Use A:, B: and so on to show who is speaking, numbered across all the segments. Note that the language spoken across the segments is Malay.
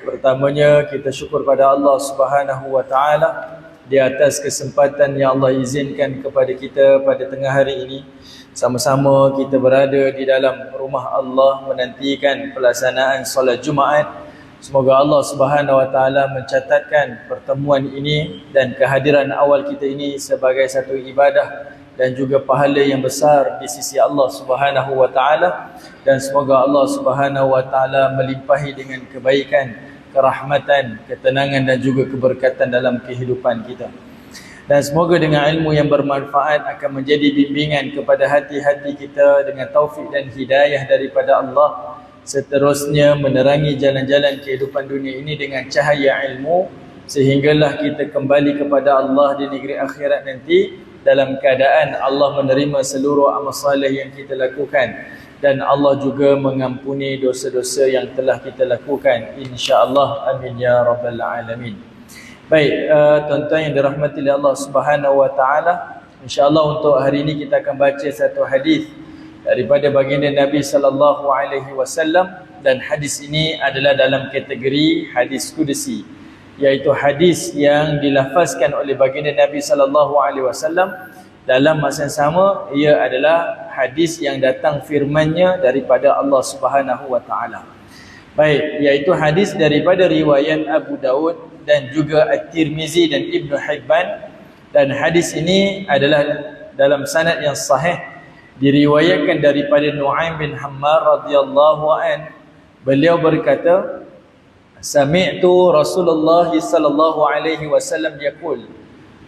A: Pertamanya kita syukur pada Allah Subhanahu wa taala di atas kesempatan yang Allah izinkan kepada kita pada tengah hari ini. Sama-sama kita berada di dalam rumah Allah menantikan pelaksanaan solat Jumaat. Semoga Allah Subhanahu wa taala mencatatkan pertemuan ini dan kehadiran awal kita ini sebagai satu ibadah dan juga pahala yang besar di sisi Allah Subhanahu wa taala, dan semoga Allah Subhanahu wa taala melimpahi dengan kebaikan, kerahmatan, ketenangan dan juga keberkatan dalam kehidupan kita. Dan semoga dengan ilmu yang bermanfaat akan menjadi bimbingan kepada hati-hati kita dengan taufik dan hidayah daripada Allah, seterusnya menerangi jalan-jalan kehidupan dunia ini dengan cahaya ilmu, sehinggalah kita kembali kepada Allah di negeri akhirat nanti dalam keadaan Allah menerima seluruh amal saleh yang kita lakukan, dan Allah juga mengampuni dosa-dosa yang telah kita lakukan, insya-Allah. Amin ya rabbal alamin. Baik, tuan-tuan yang dirahmati oleh Allah Subhanahu wa taala, insya-Allah untuk hari ini kita akan baca satu hadis daripada baginda Nabi sallallahu alaihi wasallam, dan hadis ini adalah dalam kategori hadis qudsi, iaitu hadis yang dilafazkan oleh baginda Nabi sallallahu alaihi wasallam dalam masa yang sama. Ia adalah hadis yang datang firman-Nya daripada Allah Subhanahu wa taala. Baik, iaitu hadis daripada riwayat Abu Daud dan juga At-Tirmizi dan Ibnu Hibban, dan hadis ini adalah dalam sanad yang sahih, diriwayatkan daripada Nu'aim bin Hammar radhiyallahu an. Beliau berkata, sami'tu Rasulullah sallallahu alaihi wasallam yaqul,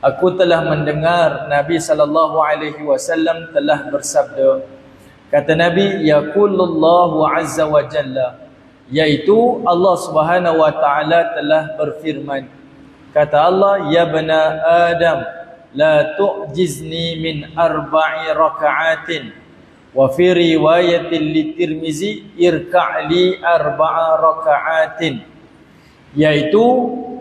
A: aku telah mendengar Nabi sallallahu alaihi wasallam telah bersabda. Kata Nabi, yaqulullahu azza wa jalla, iaitu Allah Subhanahu wa taala telah berfirman. Kata Allah, ya bana Adam, la tu'jizni min arba'i raka'atin, wa fi riwayatin li-Tirmizi irka'li arba'a raka'atin. Iaitu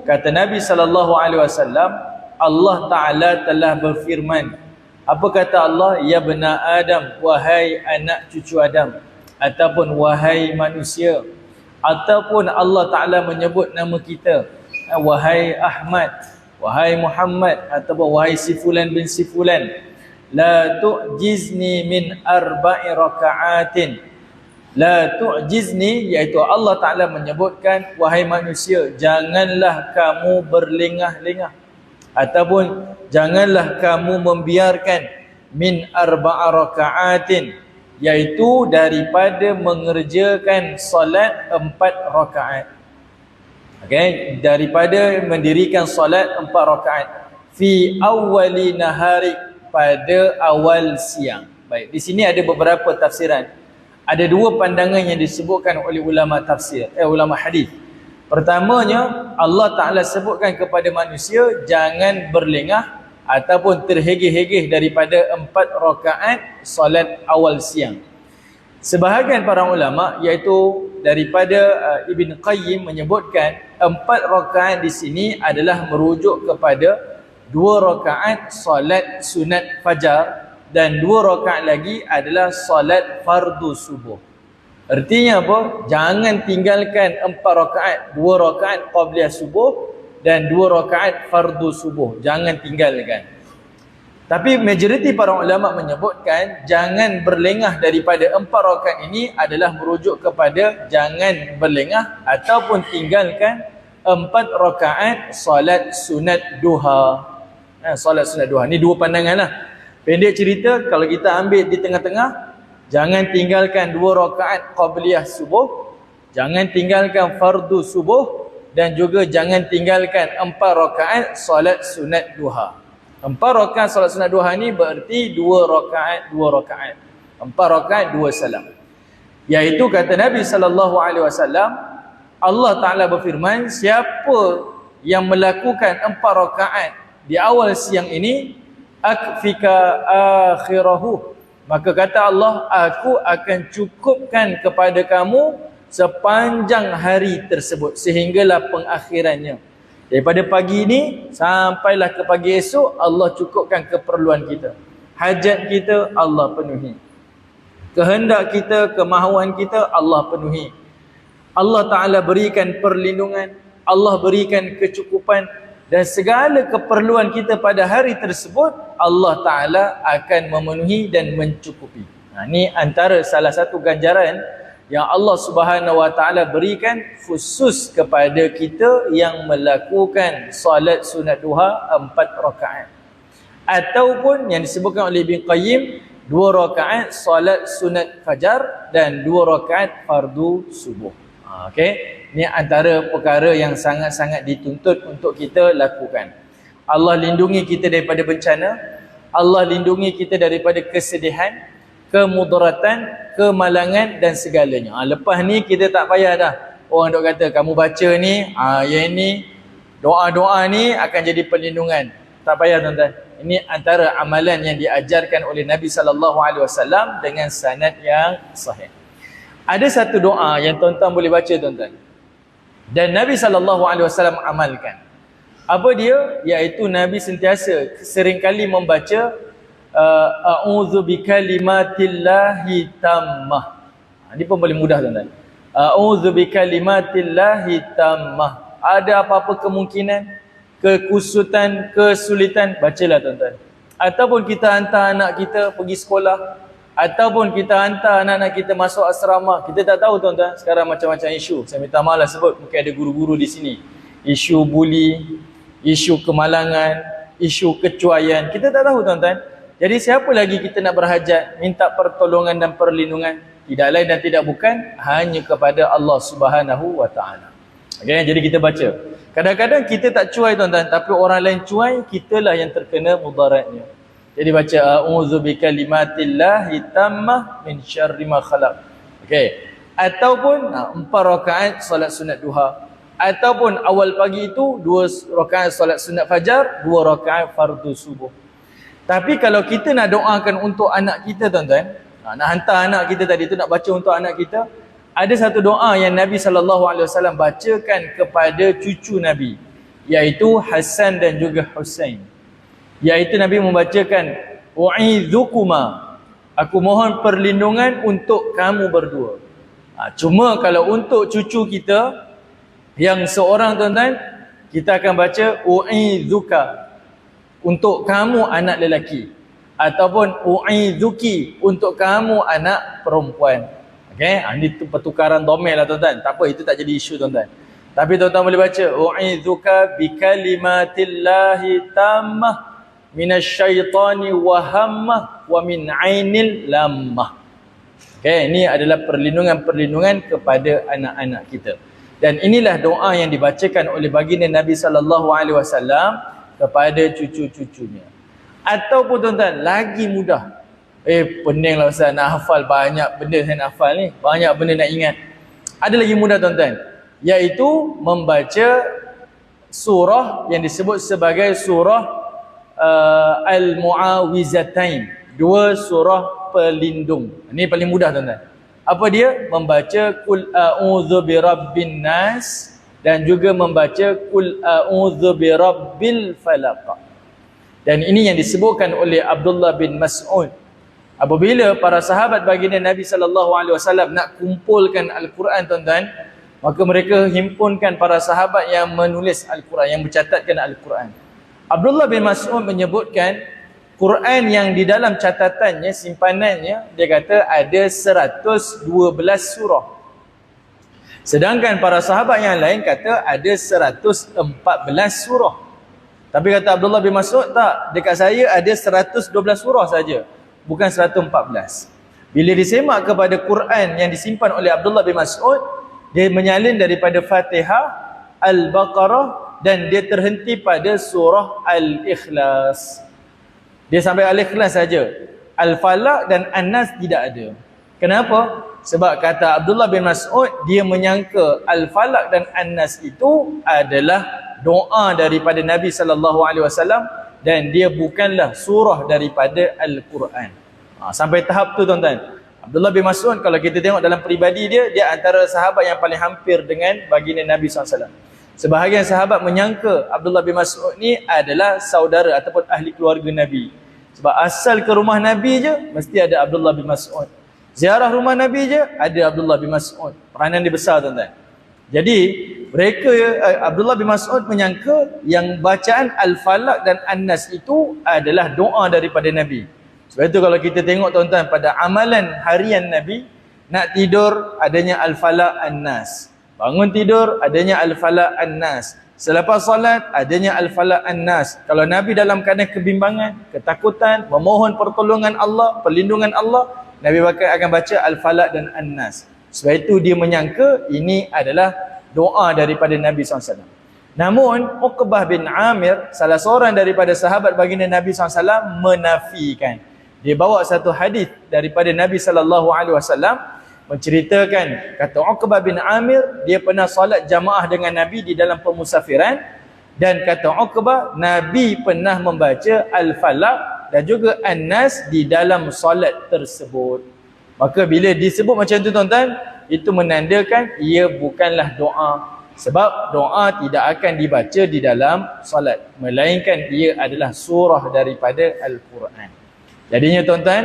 A: kata Nabi sallallahu alaihi wasallam, Allah taala telah berfirman. Apa kata Allah? Ya bana Adam, wahai anak cucu Adam, ataupun wahai manusia, ataupun Allah taala menyebut nama kita, wahai Ahmad, wahai Muhammad, ataupun wahai si fulan bin si fulan, la tu'jizni min arba'i raka'atin. La tu'jizni, iaitu Allah Ta'ala menyebutkan, wahai manusia, janganlah kamu berlengah-lengah, ataupun janganlah kamu membiarkan min arba'a raka'atin, iaitu daripada mengerjakan solat 4 rakaat. Okey, daripada mendirikan solat 4 rakaat fi awwali nahari, pada awal siang. Baik, di sini ada beberapa tafsiran. Ada dua pandangan yang disebutkan oleh ulama tafsir, ulama hadis. Pertamanya, Allah Ta'ala sebutkan kepada manusia jangan berlengah ataupun terhegeh-hegeh daripada 4 rakaat solat awal siang. Sebahagian para ulama, iaitu daripada Ibn Qayyim, menyebutkan 4 rakaat di sini adalah merujuk kepada 2 rakaat solat sunat fajar, dan 2 rakaat lagi adalah solat fardu subuh. Artinya apa? Jangan tinggalkan 4 rakaat, 2 rakaat qabliyah subuh dan 2 rakaat fardu subuh, jangan tinggalkan. Tapi majoriti para ulama menyebutkan jangan berlengah daripada 4 rakaat ini adalah merujuk kepada jangan berlengah ataupun tinggalkan 4 rakaat solat sunat duha. Solat sunat duha ni dua pandangan lah. Pendek cerita, kalau kita ambil di tengah-tengah, jangan tinggalkan 2 rakaat qabliyah subuh, jangan tinggalkan fardu subuh, dan juga jangan tinggalkan 4 rakaat solat sunat duha. 4 rakaat solat sunat duha ni berarti 2 rakaat 2 rakaat, 4 rakaat 2 salam. Iaitu kata Nabi sallallahu alaihi wasallam, Allah Taala berfirman, siapa yang melakukan 4 rakaat di awal siang ini, akfika akhirahu, maka kata Allah, aku akan cukupkan kepada kamu sepanjang hari tersebut, sehinggalah pengakhirannya. Daripada pagi ini sampailah ke pagi esok, Allah cukupkan keperluan kita. Hajat kita Allah penuhi, kehendak kita, kemahuan kita Allah penuhi. Allah Ta'ala berikan perlindungan, Allah berikan kecukupan, dan segala keperluan kita pada hari tersebut Allah Ta'ala akan memenuhi dan mencukupi. Ini antara salah satu ganjaran yang Allah Subhanahu Wa Ta'ala berikan khusus kepada kita yang melakukan solat sunat duha 4 rakaat, ataupun yang disebutkan oleh Ibn Qayyim 2 rakaat solat sunat fajar dan 2 rakaat fardu subuh. Okey, ini antara perkara yang sangat-sangat dituntut untuk kita lakukan. Allah lindungi kita daripada bencana, Allah lindungi kita daripada kesedihan, kemudaratan, kemalangan dan segalanya. Lepas ni kita tak payah dah orang dok kata kamu baca ni, yang ni doa-doa ni akan jadi perlindungan. Tak payah tuan-tuan. Ini antara amalan yang diajarkan oleh Nabi SAW dengan sanad yang sahih. Ada satu doa yang tuan-tuan boleh baca tuan-tuan, dan Nabi SAW amalkan. Apa dia? Iaitu Nabi sentiasa seringkali membaca a'udzu bikalimatillahi tammah. Ini pun boleh mudah tuan-tuan. A'udzu bikalimatillahi tammah. Ada apa-apa kemungkinan, kekusutan, kesulitan, bacalah tuan-tuan. Ataupun kita hantar anak kita pergi sekolah, ataupun kita hantar anak-anak kita masuk asrama. Kita tak tahu tuan-tuan, sekarang macam-macam isu. Saya minta maaf lah sebut, mungkin ada guru-guru di sini. Isu buli, isu kemalangan, isu kecuaian. Kita tak tahu tuan-tuan. Jadi siapa lagi kita nak berhajat, minta pertolongan dan perlindungan? Tidak lain dan tidak bukan, hanya kepada Allah Subhanahu Wa Ta'ala. Okay, jadi kita baca. Kadang-kadang kita tak cuai tuan-tuan, tapi orang lain cuai, kitalah yang terkena mudaratnya. Jadi baca a'udzu bikalimatillahi tammah min syarri ma khalaq. Okey. Ataupun 4 rakaat solat sunat duha. Ataupun awal pagi itu 2 rakaat solat sunat fajar, 2 rakaat fardu subuh. Tapi kalau kita nak doakan untuk anak kita tuan-tuan, nak hantar anak kita tadi tu nak baca untuk anak kita, ada satu doa yang Nabi SAW bacakan kepada cucu Nabi, iaitu Hasan dan juga Husain. Iaitu Nabi membacakan u'idzukuma, aku mohon perlindungan untuk kamu berdua. Cuma kalau untuk cucu kita yang seorang tuan-tuan, kita akan baca u'idzuka, untuk kamu anak lelaki, ataupun u'idzuki, untuk kamu anak perempuan. Okey, ini pertukaran domel lah tuan-tuan. Tak apa, itu tak jadi isu tuan-tuan. Tapi tuan-tuan boleh baca u'idzuka bikalimatillahi tammah minasyaitani wa hammah wa min ainil lammah. Okay, ini adalah perlindungan-perlindungan kepada anak-anak kita. Dan inilah doa yang dibacakan oleh baginda Nabi SAW kepada cucu-cucunya. Ataupun tuan-tuan, lagi mudah. Peninglah Ustaz, nak hafal banyak benda saya nak hafal ni. Banyak benda nak ingat. Ada lagi mudah tuan-tuan, iaitu membaca surah yang disebut sebagai surah Al-Mu'awizatain, 2 surah pelindung. Ini paling mudah tuan-tuan. Apa dia? Membaca Qul a'udzu birabbin nas dan juga membaca Qul a'udzu birabbil falaq. Dan ini yang disebutkan oleh Abdullah bin Mas'ud. Apabila para sahabat baginda Nabi SAW nak kumpulkan Al-Quran tuan-tuan, maka mereka himpunkan para sahabat yang menulis Al-Quran, yang mencatatkan Al-Quran. Abdullah bin Mas'ud menyebutkan Quran yang di dalam catatannya, simpanannya, dia kata ada 112 surah. Sedangkan para sahabat yang lain kata ada 114 surah. Tapi kata Abdullah bin Mas'ud, tak, dekat saya ada 112 surah saja, bukan 114. Bila disemak kepada Quran yang disimpan oleh Abdullah bin Mas'ud, dia menyalin daripada Fatihah, Al-Baqarah, dan dia terhenti pada surah Al-Ikhlas. Dia sampai Al-Ikhlas saja. Al-Falaq dan An-Nas tidak ada. Kenapa? Sebab kata Abdullah bin Mas'ud, dia menyangka Al-Falaq dan An-Nas itu adalah doa daripada Nabi SAW dan dia bukanlah surah daripada Al-Quran. Sampai tahap tu tuan-tuan. Abdullah bin Mas'ud, kalau kita tengok dalam peribadi dia, dia antara sahabat yang paling hampir dengan baginda Nabi SAW. Sebahagian sahabat menyangka Abdullah bin Mas'ud ni adalah saudara ataupun ahli keluarga Nabi. Sebab asal ke rumah Nabi je, mesti ada Abdullah bin Mas'ud. Ziarah rumah Nabi je, ada Abdullah bin Mas'ud. Peranan dia besar tuan-tuan. Jadi mereka Abdullah bin Mas'ud menyangka yang bacaan Al-Falaq dan An-Nas itu adalah doa daripada Nabi. Sebab itu kalau kita tengok tuan-tuan pada amalan harian Nabi, nak tidur adanya Al-Falaq An-Nas, bangun tidur adanya Al-Falaq An-Nas, selepas solat adanya Al-Falaq An-Nas. Kalau Nabi dalam keadaan kebimbangan, ketakutan, memohon pertolongan Allah, perlindungan Allah, Nabi akan baca Al-Falaq dan An-Nas. Sebab itu dia menyangka ini adalah doa daripada Nabi SAW. Namun Uqbah bin Amir, salah seorang daripada sahabat baginda Nabi SAW, menafikan. Dia bawa satu hadis daripada Nabi SAW menceritakan, kata Uqbah bin Amir, dia pernah solat jamaah dengan Nabi di dalam pemusafiran, dan kata Uqbah, Nabi pernah membaca Al-Falaq dan juga An-Nas di dalam solat tersebut. Maka bila disebut macam tu tuan-tuan, itu menandakan ia bukanlah doa. Sebab doa tidak akan dibaca di dalam solat, melainkan ia adalah surah daripada Al-Quran. Jadinya tuan-tuan,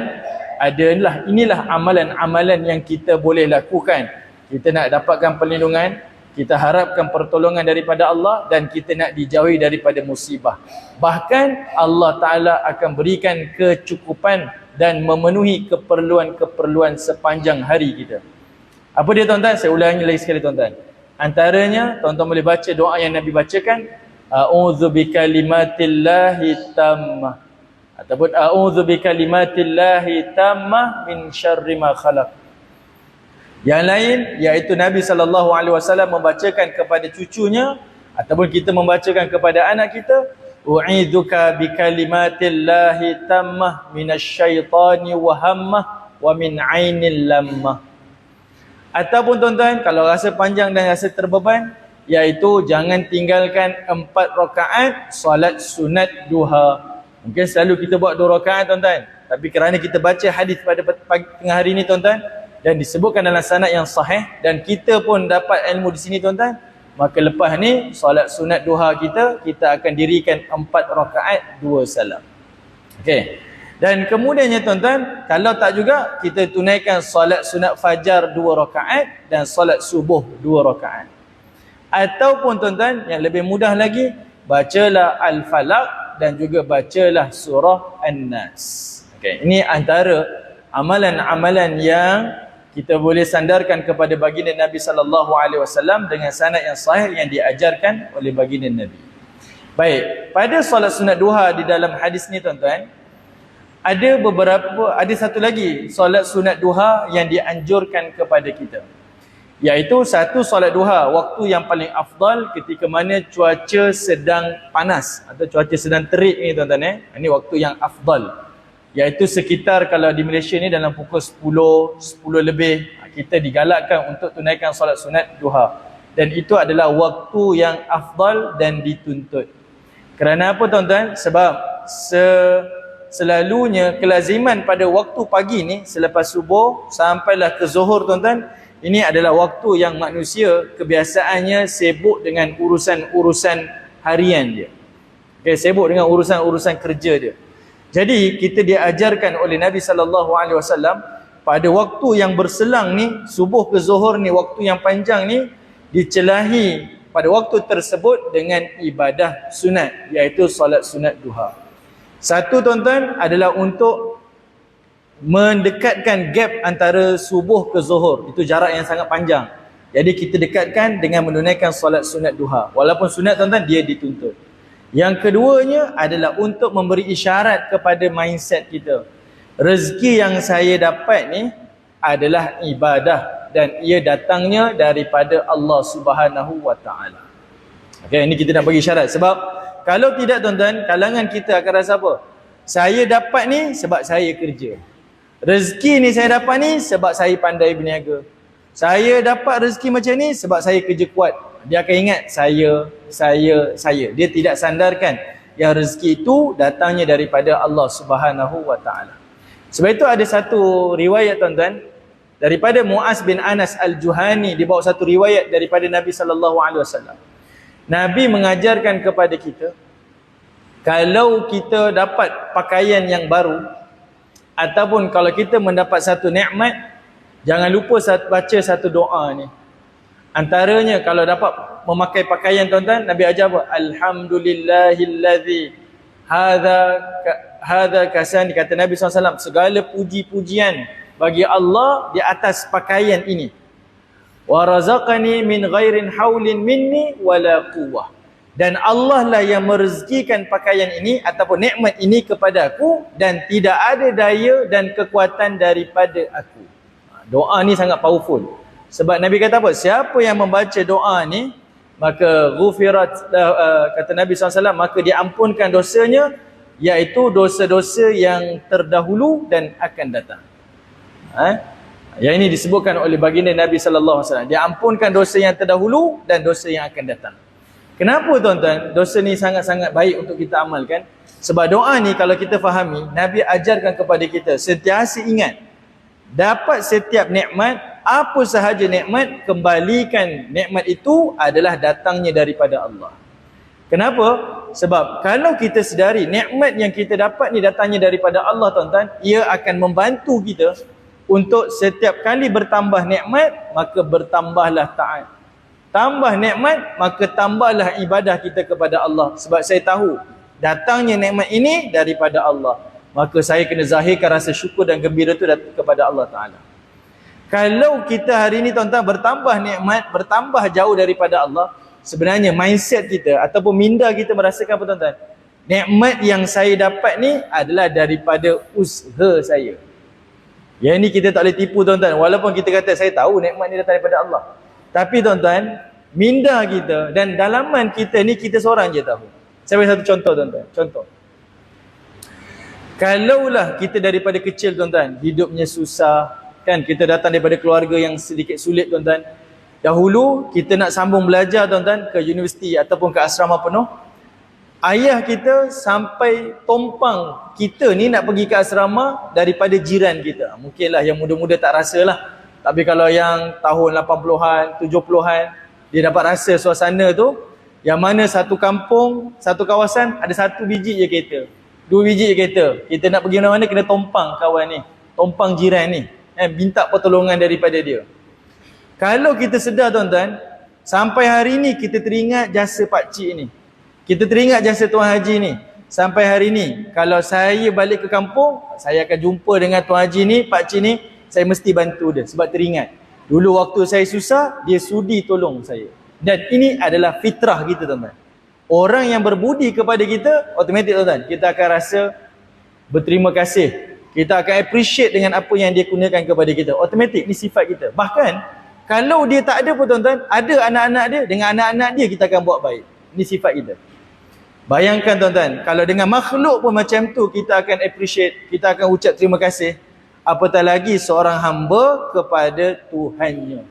A: inilah amalan-amalan yang kita boleh lakukan. Kita nak dapatkan perlindungan, kita harapkan pertolongan daripada Allah, dan kita nak dijauhi daripada musibah. Bahkan Allah Ta'ala akan berikan kecukupan dan memenuhi keperluan-keperluan sepanjang hari kita. Apa dia tuan-tuan? Saya ulangi lagi sekali tuan-tuan. Antaranya, tuan-tuan boleh baca doa yang Nabi bacakan, A'udzu bikalimatillahi tammah, ataupun A'udzu bikalimatillahi tammah min syarri ma khalaq. Yang lain iaitu Nabi SAW membacakan kepada cucunya, ataupun kita membacakan kepada anak kita, U'idzuka bikalimatillahi tammah minasyaitani wa hammah wa min ainil lammah. Ataupun tuan-tuan, kalau rasa panjang dan rasa terbeban, iaitu jangan tinggalkan 4 rakaat solat sunat duha. Mungkin selalu kita buat 2 rakaat tuan-tuan, tapi kerana kita baca hadis pada tengah hari ni tuan-tuan, dan disebutkan dalam sanad yang sahih, dan kita pun dapat ilmu di sini tuan-tuan, maka lepas ni solat sunat duha kita akan dirikan 4 rakaat 2 salam. Okey. Dan kemudiannya tuan-tuan, kalau tak juga, kita tunaikan solat sunat fajar 2 rakaat dan solat subuh 2 rakaat. Ataupun tuan-tuan, yang lebih mudah lagi, bacalah Al-Falaq dan juga bacalah surah An-Nas. Okay. Ini antara amalan-amalan yang kita boleh sandarkan kepada baginda Nabi SAW dengan sanad yang sahih yang diajarkan oleh baginda Nabi. Baik, pada solat sunat duha di dalam hadis ni tuan-tuan, ada satu lagi solat sunat duha yang dianjurkan kepada kita, iaitu satu solat duha waktu yang paling afdal ketika mana cuaca sedang panas atau cuaca sedang terik ni tuan-tuan. Ini waktu yang afdal, iaitu sekitar, kalau di Malaysia ni dalam pukul 10 lebih, kita digalakkan untuk tunaikan solat sunat duha, dan itu adalah waktu yang afdal dan dituntut. Kerana apa tuan-tuan? Sebab selalunya kelaziman pada waktu pagi ni, selepas subuh sampailah ke zuhur tuan-tuan, ini adalah waktu yang manusia kebiasaannya sibuk dengan urusan-urusan harian dia. Okay, sibuk dengan urusan-urusan kerja dia. Jadi kita diajarkan oleh Nabi SAW pada waktu yang berselang ni, subuh ke zuhur ni, waktu yang panjang ni, dicelahi pada waktu tersebut dengan ibadah sunat, iaitu solat sunat duha. Satu tuan-tuan adalah untuk mendekatkan gap antara subuh ke zuhur. Itu jarak yang sangat panjang. Jadi kita dekatkan dengan menunaikan solat sunat duha. Walaupun sunat tuan-tuan, dia dituntut. Yang keduanya adalah untuk memberi isyarat kepada mindset kita. Rezeki yang saya dapat ni adalah ibadah, dan ia datangnya daripada Allah Subhanahu wa taala. Okey, ini kita nak bagi isyarat. Sebab kalau tidak tuan-tuan, kalangan kita akan rasa apa? Saya dapat ni sebab saya kerja. Rezeki ni saya dapat ni sebab saya pandai berniaga. Saya dapat rezeki macam ni sebab saya kerja kuat. Dia akan ingat saya. Dia tidak sandarkan yang rezeki itu datangnya daripada Allah Subhanahu wa taala. Sebab itu ada satu riwayat tuan-tuan daripada Muaz bin Anas Al-Juhani, dibawa satu riwayat daripada Nabi SAW. Nabi mengajarkan kepada kita, kalau kita dapat pakaian yang baru, ataupun kalau kita mendapat satu nikmat, jangan lupa baca satu doa ni. Antaranya kalau dapat memakai pakaian tuan-tuan, Nabi ajar apa? Alhamdulillahillazi hadza kasani, kata Nabi SAW, segala puji-pujian bagi Allah di atas pakaian ini. Wa razaqani min ghairin haulin minni wala quwwah. Dan Allah lah yang merezekikan pakaian ini ataupun nikmat ini kepada aku dan tidak ada daya dan kekuatan daripada aku. Doa ni sangat powerful. Sebab Nabi kata apa? Siapa yang membaca doa ni, maka ghufirat, kata Nabi SAW, maka diampunkan dosanya, iaitu dosa-dosa yang terdahulu dan akan datang. Yang ini disebutkan oleh baginda Nabi SAW. Diampunkan dosa yang terdahulu dan dosa yang akan datang. Kenapa tuan-tuan dosa ni sangat-sangat baik untuk kita amalkan? Sebab doa ni kalau kita fahami, Nabi ajarkan kepada kita sentiasa ingat, dapat setiap nikmat, apa sahaja nikmat, kembalikan nikmat itu adalah datangnya daripada Allah. Kenapa? Sebab kalau kita sedari nikmat yang kita dapat ni datangnya daripada Allah tuan-tuan, ia akan membantu kita untuk setiap kali bertambah nikmat, maka bertambahlah taat. Tambah nikmat, maka tambahlah ibadah kita kepada Allah. Sebab saya tahu datangnya nikmat ini daripada Allah, maka saya kena zahirkan rasa syukur dan gembira itu kepada Allah Ta'ala. Kalau kita hari ini tuan-tuan bertambah nikmat, bertambah jauh daripada Allah, sebenarnya mindset kita ataupun minda kita merasakan apa tuan-tuan? Nikmat yang saya dapat ni adalah daripada usaha saya. Yang ini kita tak boleh tipu tuan-tuan. Walaupun kita kata saya tahu nikmat ni datang daripada Allah, tapi tuan-tuan, minda kita dan dalaman kita ni kita seorang je tahu. Saya bagi satu contoh tuan-tuan. Contoh. Kalaulah kita daripada kecil tuan-tuan, hidupnya susah, kan, kita datang daripada keluarga yang sedikit sulit tuan-tuan. Dahulu kita nak sambung belajar tuan-tuan ke universiti ataupun ke asrama penuh, ayah kita sampai tompang kita ni nak pergi ke asrama daripada jiran kita. Mungkinlah yang muda-muda tak rasalah, tapi kalau yang tahun 80-an, 70-an, dia dapat rasa suasana tu, yang mana satu kampung, satu kawasan ada satu biji je kereta, 2 biji je kereta. Kita nak pergi mana-mana kena tompang kawan ni, tompang jiran ni, minta pertolongan daripada dia. Kalau kita sedar tuan-tuan, sampai hari ni kita teringat jasa pakcik ni, kita teringat jasa Tuan Haji ni. Sampai hari ni kalau saya balik ke kampung, saya akan jumpa dengan Tuan Haji ni, pakcik ni, saya mesti bantu dia sebab teringat dulu waktu saya susah, dia sudi tolong saya. Dan ini adalah fitrah kita tuan-tuan. Orang yang berbudi kepada kita, automatik tuan-tuan, kita akan rasa berterima kasih, kita akan appreciate dengan apa yang dia gunakan kepada kita. Automatik, ni sifat kita. Bahkan kalau dia tak ada pun tuan-tuan, ada anak-anak dia, dengan anak-anak dia kita akan buat baik. Ni sifat kita. Bayangkan tuan-tuan, kalau dengan makhluk pun macam tu kita akan appreciate, kita akan ucap terima kasih, apatah lagi seorang hamba kepada Tuhannya.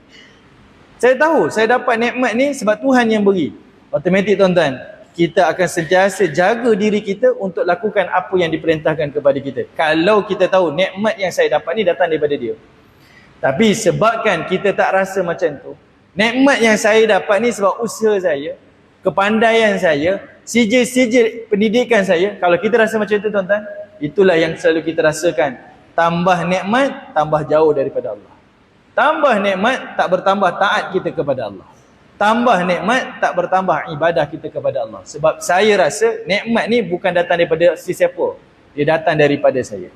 A: Saya tahu saya dapat nikmat ni sebab Tuhan yang beri. Automatik tuan-tuan, kita akan sentiasa jaga diri kita untuk lakukan apa yang diperintahkan kepada kita. Kalau kita tahu nikmat yang saya dapat ni datang daripada dia. Tapi sebabkan kita tak rasa macam tu, nikmat yang saya dapat ni sebab usaha saya, kepandaian saya, sijil-sijil pendidikan saya. Kalau kita rasa macam tu tuan-tuan, itulah yang selalu kita rasakan. Tambah nikmat, tambah jauh daripada Allah. Tambah nikmat, tak bertambah taat kita kepada Allah. Tambah nikmat, tak bertambah ibadah kita kepada Allah. Sebab saya rasa nikmat ni bukan datang daripada sesiapa, dia datang daripada saya.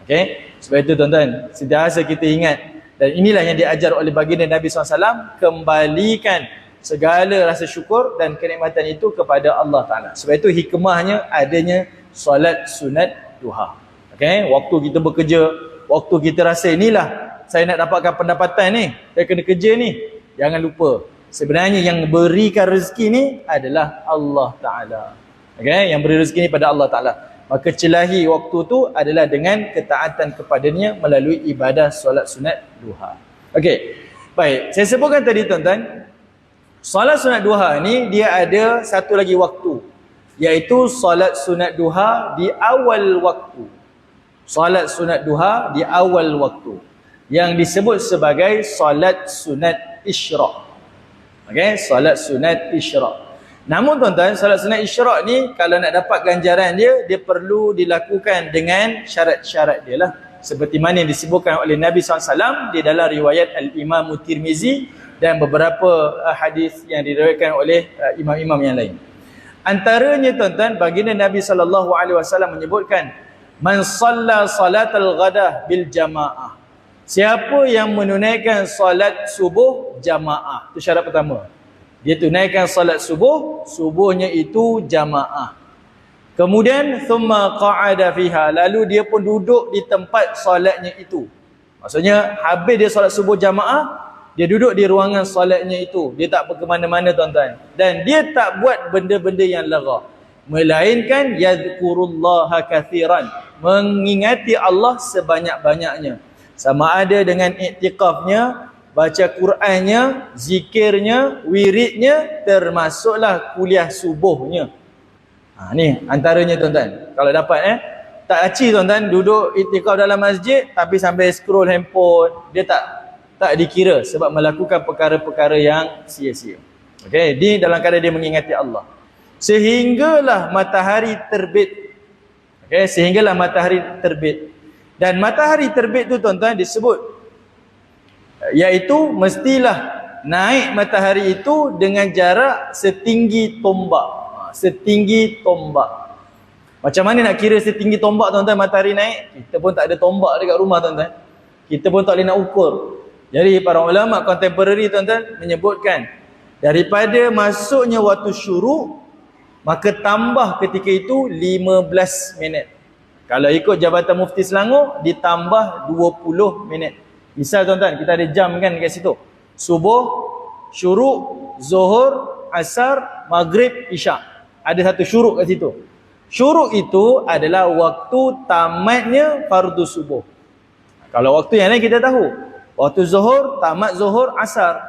A: Okay? Sebab itu tuan-tuan, sentiasa kita ingat. Dan inilah yang diajar oleh baginda Nabi SAW, kembalikan segala rasa syukur dan kenikmatan itu kepada Allah Ta'ala. Sebab itu hikmahnya adanya solat sunat duha. Okay? Waktu kita bekerja, waktu kita rasa inilah saya nak dapatkan pendapatan ni, saya kena kerja ni, jangan lupa sebenarnya yang berikan rezeki ni adalah Allah Ta'ala. Okay? Yang beri rezeki ni pada Allah Ta'ala. Maka celahi waktu tu adalah dengan ketaatan kepadanya melalui ibadah solat sunat duha. Okay, baik, saya sebutkan tadi tuan-tuan, solat sunat duha ni dia ada satu lagi waktu, iaitu solat sunat duha di awal waktu. Solat sunat duha di awal waktu, yang disebut sebagai solat sunat isyraq. Okay, solat sunat isyraq. Namun tuan-tuan, solat sunat isyraq ni kalau nak dapat ganjaran dia, dia perlu dilakukan dengan syarat-syarat dia lah. Seperti mana yang disebutkan oleh Nabi SAW di dalam riwayat Al-Imam Tirmizi dan beberapa hadis yang diriwayatkan oleh imam-imam yang lain. Antaranya tuan-tuan, baginda Nabi SAW menyebutkan, man shalla salatal ghadah bil jamaah. Siapa yang menunaikan solat subuh jamaah. Itu syarat pertama. Dia tunaikan solat subuh, subuhnya itu jamaah. Kemudian thumma qa'ada fiha, lalu dia pun duduk di tempat solatnya itu. Maksudnya habis dia solat subuh jamaah, dia duduk di ruangan solatnya itu. Dia tak pergi mana-mana tuan-tuan. Dan dia tak buat benda-benda yang lara, melainkan yadhkurullaha kathiran, mengingati Allah sebanyak-banyaknya. Sama ada dengan iktikafnya, baca Qurannya, zikirnya, wiridnya, termasuklah kuliah subuhnya. Ni antaranya tuan-tuan. Kalau dapat tak aci tuan-tuan duduk iktikaf dalam masjid tapi sambil scroll handphone, dia tak dikira sebab melakukan perkara-perkara yang sia-sia. Okey, di dalam keadaan dia mengingati Allah. Sehinggalah matahari terbit. Okey, sehinggalah matahari terbit. Dan matahari terbit tu tuan-tuan disebut, iaitu mestilah naik matahari itu dengan jarak setinggi tombak. Setinggi tombak. Macam mana nak kira setinggi tombak tuan-tuan matahari naik? Kita pun tak ada tombak dekat rumah tuan-tuan. Kita pun tak boleh nak ukur. Jadi para ulama contemporary tuan-tuan menyebutkan, daripada masuknya waktu syuruk, maka tambah ketika itu 15 minit. Kalau ikut Jabatan Mufti Selangor, ditambah 20 minit. Misal tuan-tuan, kita ada jam kan kat situ. Subuh, syuruk, zuhur, asar, maghrib, isyak. Ada satu syuruk kat situ. Syuruk itu adalah waktu tamatnya fardu subuh. Kalau waktu yang lain kita tahu. Waktu zuhur, tamat zuhur, asar.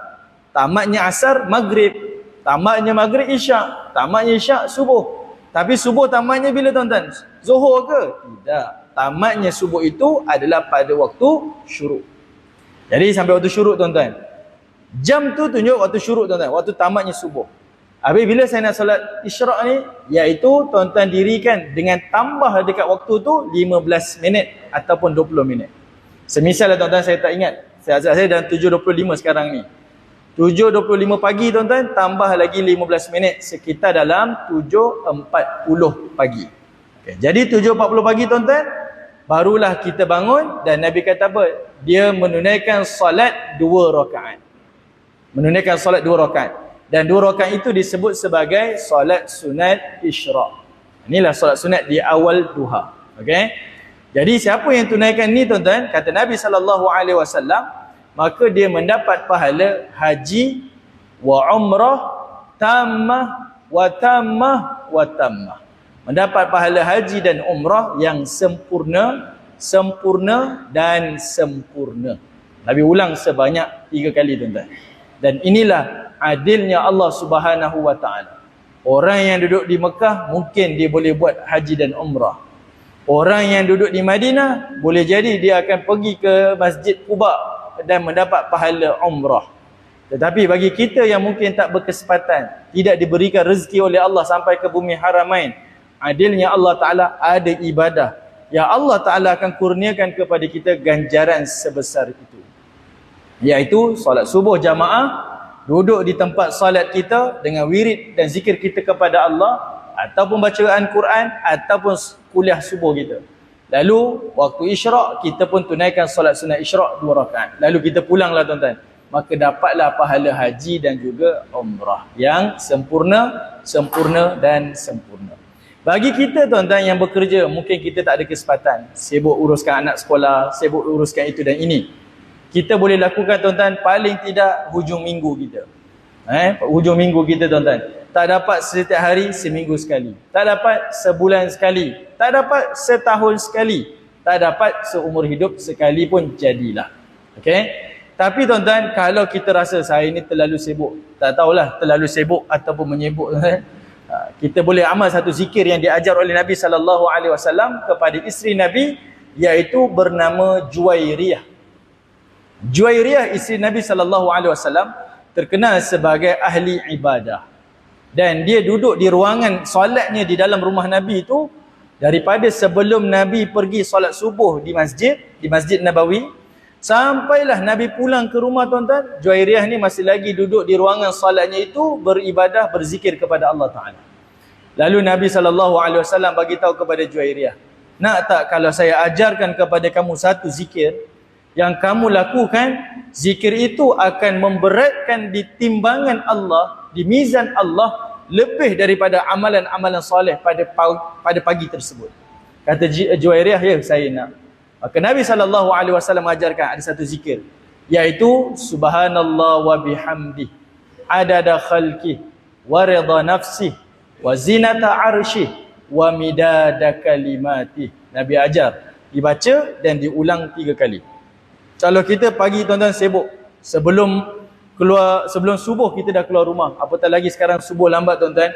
A: Tamatnya asar, maghrib. Tamatnya maghrib, isyak. Tamatnya isyak, subuh. Tapi subuh tamatnya bila tuan-tuan? Zuhur ke? Tidak. Tamatnya subuh itu adalah pada waktu syuruk. Jadi sampai waktu syuruk tuan-tuan. Jam tu tunjuk waktu syuruk tuan-tuan. Waktu tamatnya subuh. Habis bila saya nak solat isyraq ni, iaitu tuan-tuan dirikan dengan tambah dekat waktu tu 15 minit ataupun 20 minit. Semisal tuan-tuan, saya tak ingat. Saya dalam 7.25 sekarang ni. 7.25 pagi tuan-tuan, tambah lagi 15 minit, sekitar dalam 7.40 pagi. Okay. Jadi 7.40 pagi tuan-tuan, barulah kita bangun dan Nabi kata apa? Dia menunaikan solat 2 rakaat. Menunaikan solat 2 rakaat. Dan 2 rakaat itu disebut sebagai solat sunat isyraq. Inilah solat sunat di awal duha. Okey. Jadi siapa yang tunaikan ni tuan-tuan, kata Nabi SAW, maka dia mendapat pahala haji wa umrah tammah wa tammah wa tammah. Mendapat pahala haji dan umrah yang sempurna, sempurna dan sempurna. Nabi ulang sebanyak 3 kali tuan-tuan. Dan inilah adilnya Allah Subhanahu wa taala. Orang yang duduk di Mekah mungkin dia boleh buat haji dan umrah. Orang yang duduk di Madinah boleh jadi dia akan pergi ke Masjid Quba dan mendapat pahala umrah. Tetapi bagi kita yang mungkin tak berkesempatan, tidak diberikan rezeki oleh Allah sampai ke bumi Haramain, adilnya Allah Ta'ala ada ibadah yang Allah Ta'ala akan kurniakan kepada kita ganjaran sebesar itu, iaitu solat subuh jamaah, duduk di tempat solat kita dengan wirid dan zikir kita kepada Allah, ataupun bacaan Quran, ataupun kuliah subuh kita. Lalu waktu isyraq kita pun tunaikan solat sunat isyraq 2 rakaat. Lalu kita pulanglah tuan-tuan. Maka dapatlah pahala haji dan juga umrah yang sempurna, sempurna dan sempurna. Bagi kita tuan-tuan yang bekerja, mungkin kita tak ada kesempatan, sibuk uruskan anak sekolah, sibuk uruskan itu dan ini. Kita boleh lakukan tuan-tuan paling tidak hujung minggu kita. Hujung minggu kita tuan-tuan. Tak dapat setiap hari, seminggu sekali. Tak dapat sebulan sekali. Tak dapat setahun sekali. Tak dapat seumur hidup sekali pun jadilah. Okey? Tapi tuan-tuan, kalau kita rasa saya ini terlalu sibuk, tak tahulah terlalu sibuk ataupun menyibuk, kita boleh amal satu zikir yang diajar oleh Nabi SAW kepada isteri Nabi, iaitu bernama Juwairiyah. Juwairiyah isteri Nabi SAW terkenal sebagai ahli ibadah. Dan dia duduk di ruangan solatnya di dalam rumah Nabi itu daripada sebelum Nabi pergi solat subuh di Masjid Nabawi, Sampailah Nabi pulang ke rumah tuan-tuan, Juwairiyah ni masih lagi duduk di ruangan salatnya itu, beribadah, berzikir kepada Allah Ta'ala. Lalu Nabi SAW bagi tahu kepada Juwairiyah, nak tak kalau saya ajarkan kepada kamu satu zikir, yang kamu lakukan, zikir itu akan memberatkan di timbangan Allah, di mizan Allah, lebih daripada amalan-amalan soleh pada pagi tersebut. Kata Juwairiyah, ya saya nak. Maka Nabi SAW ajarkan ada satu zikir, iaitu subhanallah wa bihamdi adada khalqi wa ridha nafsi wa zinata arshi wa midada kalimati. Nabi ajar dibaca dan diulang 3 kali. Kalau kita pagi tuan-tuan sibuk, sebelum subuh kita dah keluar rumah, apatah lagi sekarang subuh lambat tuan-tuan,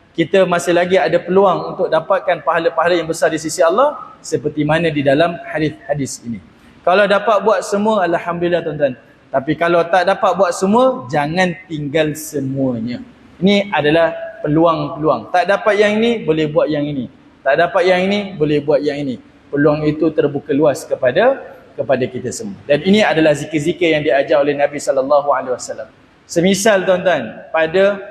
A: kita masih lagi ada peluang untuk dapatkan pahala-pahala yang besar di sisi Allah, seperti mana di dalam hadis-hadis ini. Kalau dapat buat semua, alhamdulillah tuan-tuan. Tapi kalau tak dapat buat semua, jangan tinggal semuanya. Ini adalah peluang-peluang. Tak dapat yang ini, boleh buat yang ini. Tak dapat yang ini, boleh buat yang ini. Peluang itu terbuka luas kepada kita semua. Dan ini adalah zikir-zikir yang diajar oleh Nabi SAW. Semisal tuan-tuan, pada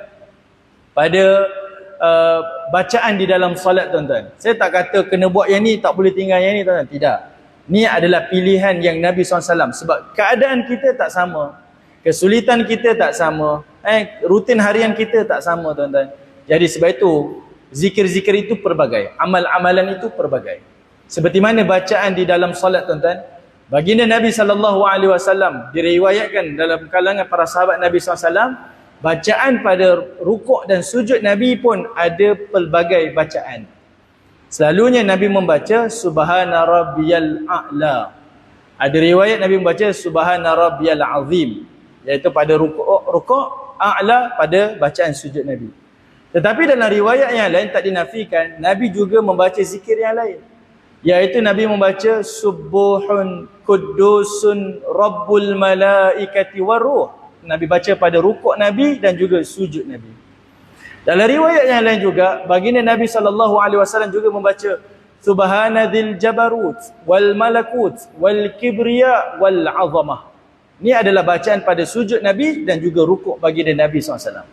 A: bacaan di dalam solat tuan-tuan, saya tak kata kena buat yang ni, tak boleh tinggal yang ni tuan-tuan, tidak. Ni adalah pilihan yang Nabi SAW, sebab keadaan kita tak sama, kesulitan kita tak sama, rutin harian kita tak sama tuan-tuan. Jadi sebab itu zikir-zikir itu pelbagai, amal-amalan itu pelbagai. Seperti mana bacaan di dalam solat tuan-tuan, baginda Nabi SAW diriwayatkan dalam kalangan para sahabat Nabi SAW, bacaan pada rukuk dan sujud Nabi pun ada pelbagai bacaan. Selalunya Nabi membaca subhana rabbiyal a'la. Ada riwayat Nabi membaca subhana rabbiyal azim, iaitu pada rukuk, a'la pada bacaan sujud Nabi. Tetapi dalam riwayat yang lain tak dinafikan, Nabi juga membaca zikir yang lain, iaitu Nabi membaca subuhun kudusun rabbul malaikati waruh. Nabi baca pada rukuk Nabi dan juga sujud Nabi. Dalam riwayat yang lain juga, baginda Nabi SAW juga membaca subhanadzil jabarut wal malakut wal kibriya wal azamah. Ini adalah bacaan pada sujud Nabi dan juga rukuk baginda Nabi SAW.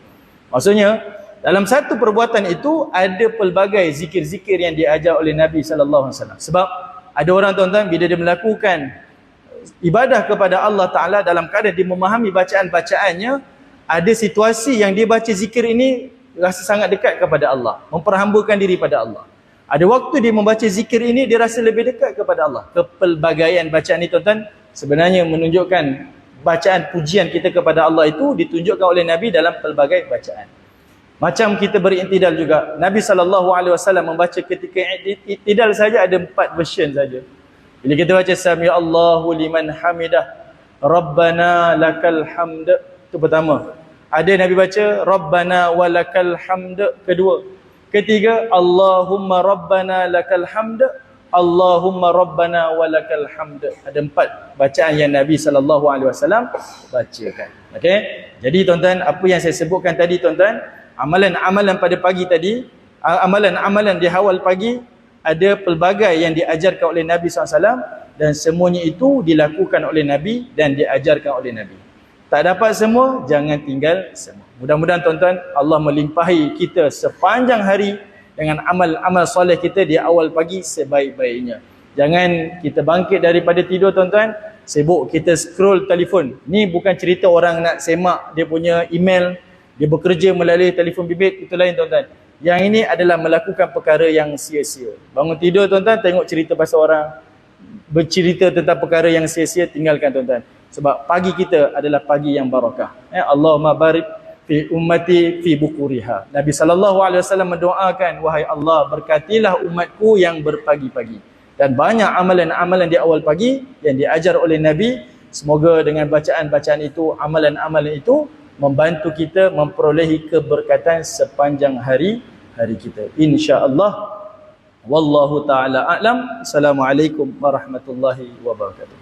A: Maksudnya, dalam satu perbuatan itu ada pelbagai zikir-zikir yang diajar oleh Nabi SAW. Sebab ada orang tuan-tuan, bila dia melakukan ibadah kepada Allah Ta'ala dalam keadaan dia memahami bacaan-bacaannya, ada situasi yang dia baca zikir ini rasa sangat dekat kepada Allah, memperhambakan diri pada Allah. Ada waktu dia membaca zikir ini, dia rasa lebih dekat kepada Allah. Kepelbagaian bacaan ini tuan-tuan sebenarnya menunjukkan bacaan pujian kita kepada Allah itu ditunjukkan oleh Nabi dalam pelbagai bacaan. Macam kita beriktidal juga, Nabi SAW membaca ketika iktidal saja ada 4 version saja. Bila kita baca sami Allahu liman hamidah, Rabbana lakal hamd, itu pertama. Ada Nabi baca Rabbana walakal hamd, kedua. Ketiga, Allahumma Rabbana lakal hamd, Allahumma Rabbana walakal hamd. Ada 4 bacaan yang Nabi SAW bacakan. Okey. Jadi tuan-tuan, apa yang saya sebutkan tadi tuan-tuan, amalan-amalan pada pagi tadi, amalan-amalan di awal pagi, ada pelbagai yang diajarkan oleh Nabi SAW, dan semuanya itu dilakukan oleh Nabi dan diajarkan oleh Nabi. Tak dapat semua, jangan tinggal semua. Mudah-mudahan tuan-tuan, Allah melimpahi kita sepanjang hari dengan amal-amal soleh kita di awal pagi sebaik-baiknya. Jangan kita bangkit daripada tidur tuan-tuan, sibuk kita scroll telefon. Ni bukan cerita orang nak semak dia punya email, dia bekerja melalui telefon bimbit, itu lain tuan-tuan. Yang ini adalah melakukan perkara yang sia-sia. Bangun tidur tuan-tuan, tengok cerita pasal orang, bercerita tentang perkara yang sia-sia, tinggalkan tuan-tuan. Sebab pagi kita adalah pagi yang barakah. Allahumma barik fi ummati fi bukuriha. Nabi SAW mendoakan, wahai Allah, berkatilah umatku yang berpagi-pagi. Dan banyak amalan-amalan di awal pagi yang diajar oleh Nabi. Semoga dengan bacaan-bacaan itu, amalan-amalan itu membantu kita memperolehi keberkatan sepanjang hari kita, insya-Allah. Wallahu taala a'lam. Assalamualaikum warahmatullahi wabarakatuh.